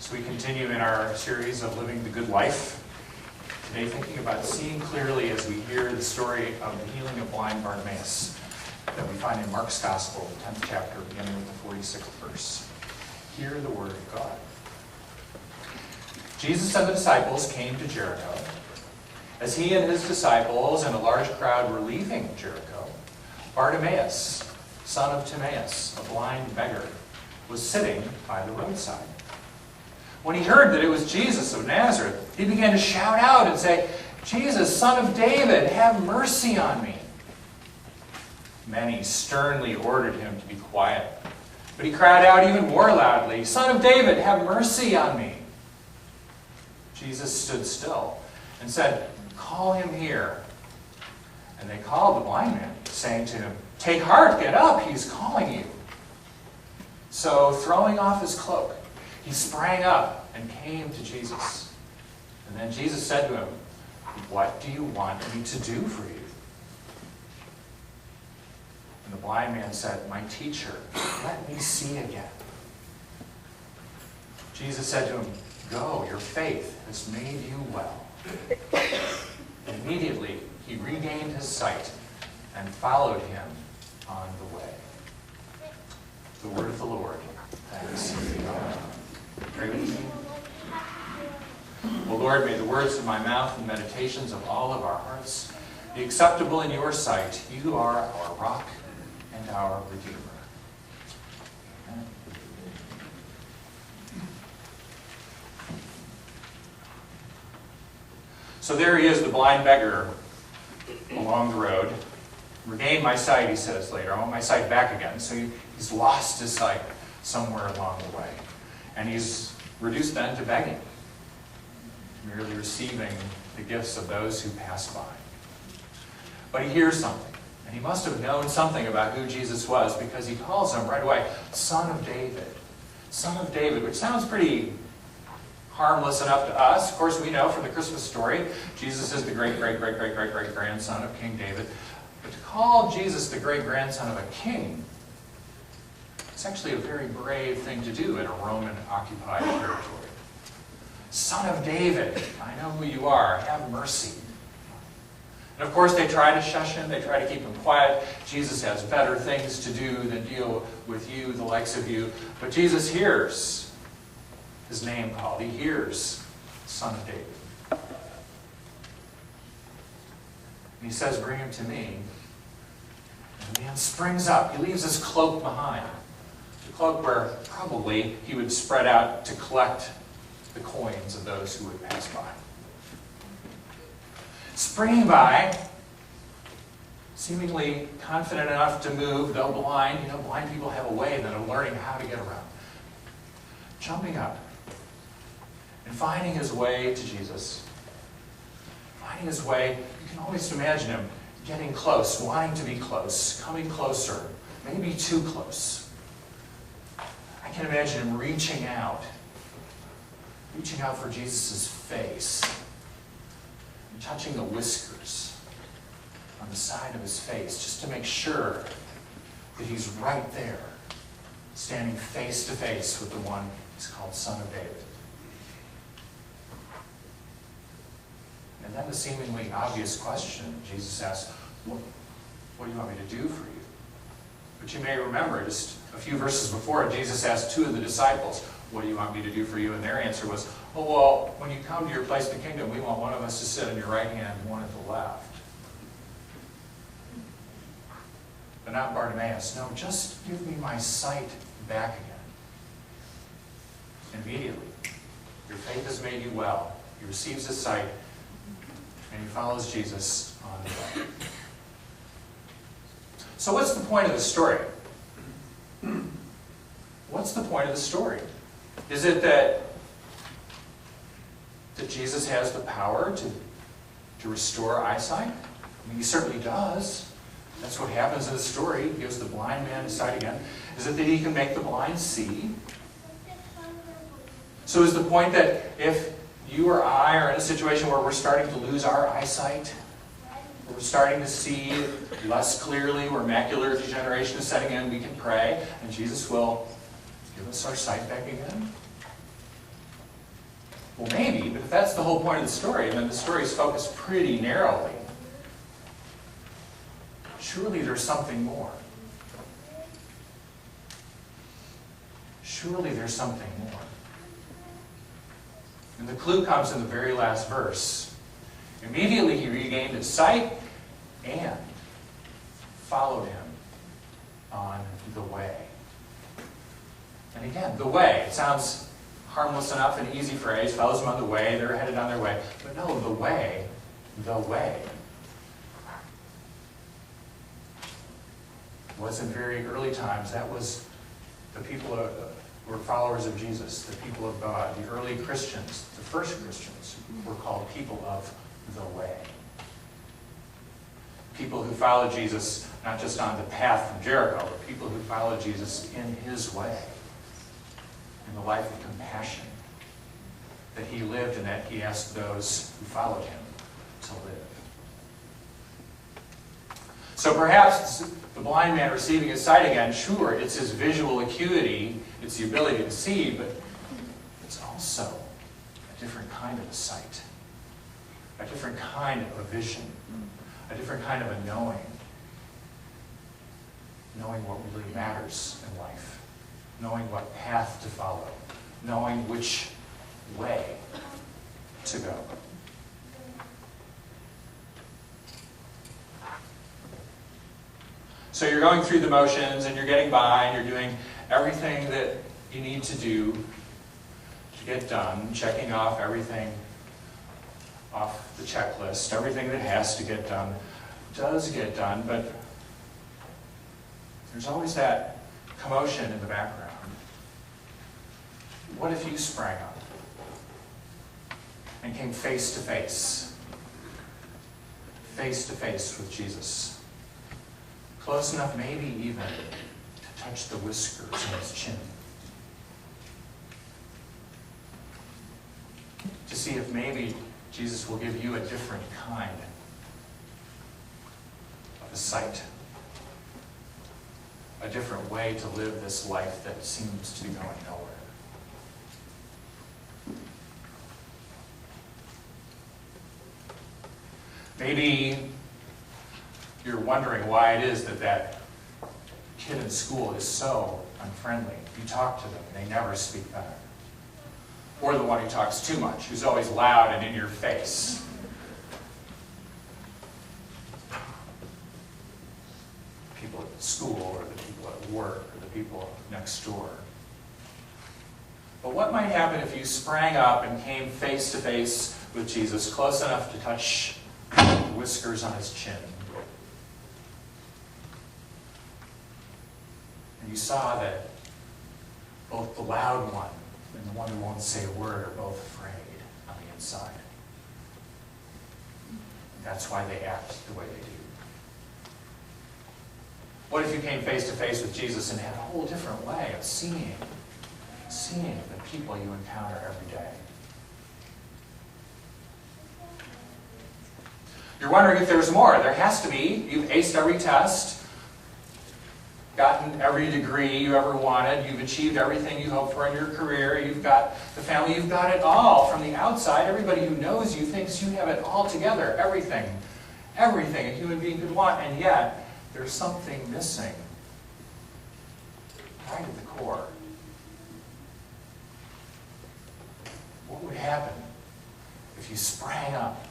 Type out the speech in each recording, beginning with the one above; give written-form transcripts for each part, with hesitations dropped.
So we continue in our series of Living the Good Life. Today thinking about seeing clearly as we hear the story of the healing of blind Bartimaeus that we find in Mark's Gospel, the 10th chapter, beginning with the 46th verse. Hear the word of God. Jesus and the disciples came to Jericho. As he and his disciples and a large crowd were leaving Jericho, Bartimaeus, son of Timaeus, a blind beggar, was sitting by the roadside. When he heard that it was Jesus of Nazareth, he began to shout out and say, "Jesus, son of David, have mercy on me." Many sternly ordered him to be quiet, but he cried out even more loudly, "Son of David, have mercy on me." Jesus stood still and said, "Call him here." And they called the blind man, saying to him, "Take heart, get up, he's calling you." So, throwing off his cloak, he sprang up and came to Jesus. And then Jesus said to him, "What do you want me to do for you?" And the blind man said, "My teacher, let me see again." Jesus said to him, "Go, your faith has made you well." Immediately he regained his sight and followed him on the way. The word of the Lord. Thanks be to God. Pray with me. O Lord, may the words of my mouth and meditations of all of our hearts be acceptable in your sight. You are our rock and our Redeemer. Amen. So there he is, the blind beggar, along the road. "Regain my sight," he says later. "I want my sight back again." So he's lost his sight somewhere along the way. And he's reduced then to begging, merely receiving the gifts of those who pass by. But he hears something, and he must have known something about who Jesus was, because he calls him right away, "Son of David." Son of David, which sounds pretty harmless enough to us. Of course, we know from the Christmas story, Jesus is the great-great-great-great-great-grandson of King David. But to call Jesus the great-grandson of a king, it's actually a very brave thing to do in a Roman-occupied territory. "Son of David, I know who you are. Have mercy." And of course, they try to shush him. They try to keep him quiet. Jesus has better things to do than deal with you, the likes of you. But Jesus hears his name called. He hears Son of David. And he says, "Bring him to me." And the man springs up. He leaves his cloak behind. The cloak where probably he would spread out to collect the coins of those who would pass by. Springing by, seemingly confident enough to move, though blind. You know, blind people have a way then of learning how to get around. Jumping up and finding his way to Jesus. Finding his way, you can always imagine him getting close, wanting to be close, coming closer, maybe too close. I can imagine him reaching out for Jesus' face, and touching the whiskers on the side of his face, just to make sure that he's right there, standing face to face with the one he's called Son of David. And then the seemingly obvious question Jesus asks, what do you want me to do for you? But you may remember just a few verses before, Jesus asked two of the disciples, "What do you want me to do for you?" And their answer was, "Oh, well, when you come to your place in the kingdom, we want one of us to sit on your right hand and one at the left." But not Bartimaeus. "No, just give me my sight back again." Immediately, your faith has made you well. He receives his sight, and he follows Jesus on the way. So what's the point of the story? What's the point of the story? Is it that Jesus has the power to restore eyesight? I mean, he certainly does. That's what happens in the story. He gives the blind man his sight again. Is it that he can make the blind see? So is the point that if you or I are in a situation where we're starting to lose our eyesight, where we're starting to see less clearly, where macular degeneration is setting in, we can pray, and Jesus will give us our sight back again? Well, maybe, but if that's the whole point of the story, then the story is focused pretty narrowly. Surely there's something more. Surely there's something more. And the clue comes in the very last verse. Immediately he regained his sight and followed him on the way. And again, the way. It sounds harmless enough, an easy phrase. Follows them on the way. They're headed on their way. But no, the way. The way. Was in very early times. That was the people who were followers of Jesus, the people of God, the early Christians, the first Christians were called people of the way. People who followed Jesus not just on the path from Jericho, but people who followed Jesus in his way, in the life of compassion that he lived and that he asked those who followed him to live. So perhaps the blind man receiving his sight again, sure, it's his visual acuity, it's the ability to see, but it's also a different kind of a sight, a different kind of a vision, a different kind of a knowing what really matters in life, knowing what path to follow, knowing which way to go. So you're going through the motions and you're getting by and you're doing everything that you need to do to get done, checking off everything off the checklist. Everything that has to get done does get done, but there's always that commotion in the background. What if you sprang up and came face to face with Jesus? Close enough maybe even to touch the whiskers on his chin. To see if maybe Jesus will give you a different kind of a sight. A different way to live this life that seems to be going nowhere. Maybe you're wondering why it is that kid in school is so unfriendly. You talk to them, and they never speak back. Or the one who talks too much, who's always loud and in your face. People at school, or the people at work, or the people next door. But what might happen if you sprang up and came face to face with Jesus, close enough to touch the whiskers on his chin? And you saw that both the loud one and the one who won't say a word are both afraid on the inside. That's why they act the way they do. What if you came face to face with Jesus and had a whole different way of seeing the people you encounter every day? You're wondering if there's more. There has to be. You've aced every test, gotten every degree you ever wanted. You've achieved everything you hoped for in your career. You've got the family. You've got it all. From the outside, everybody who knows you thinks you have it all together. Everything a human being could want. And yet, there's something missing right at the core. What would happen if you sprang up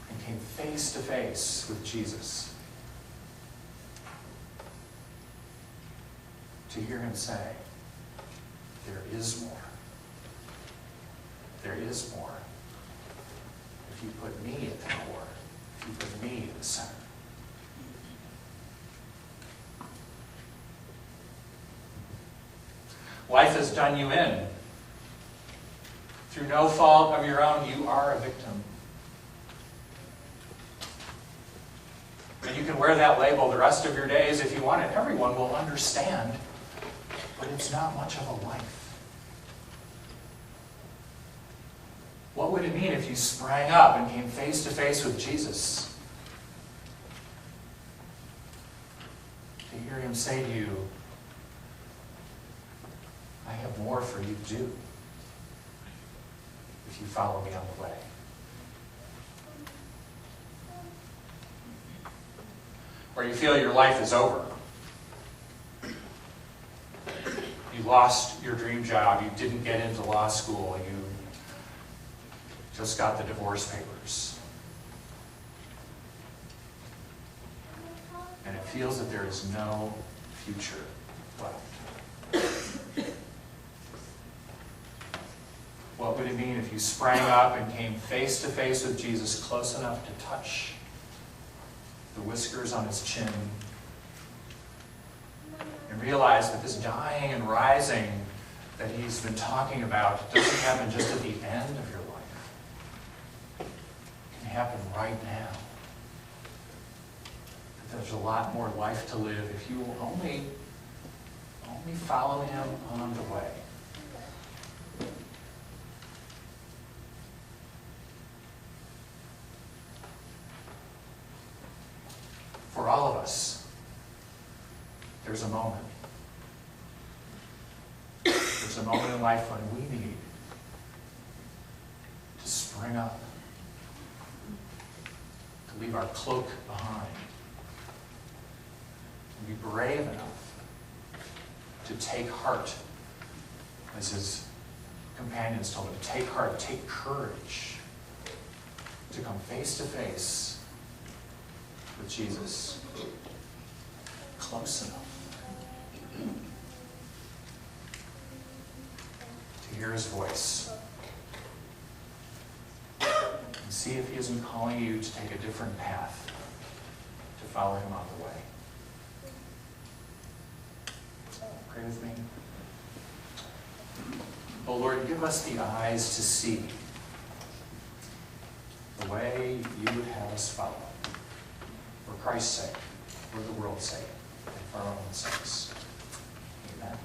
and came face to face with Jesus to hear him say, there is more. There is more. If you put me at the core, if you put me at the center. Life has done you in. Through no fault of your own, you are a victim. And you can wear that label the rest of your days if you want it. Everyone will understand, but it's not much of a life. What would it mean if you sprang up and came face to face with Jesus? To hear him say to you, I have more for you to do. if you follow me on the way. Or you feel your life is over. You lost your dream job, you didn't get into law school, you just got the divorce papers. And it feels that there is no future left. What would it mean if you sprang up and came face to face with Jesus, close enough to touch the whiskers on his chin, and realize that this dying and rising that he's been talking about doesn't happen just at the end of your life. It can happen right now. That there's a lot more life to live if you will only follow him on the way. For all of us, there's a moment. There's a moment in life when we need to spring up, to leave our cloak behind, and be brave enough to take heart, as his companions told him, take heart, take courage, to come face to face with Jesus, close enough to hear his voice and see if he isn't calling you to take a different path, to follow him on the way. Pray with me. Oh Lord, give us the eyes to see the way you would have us follow. For Christ's sake, for the world's sake, and for our own sakes. Amen.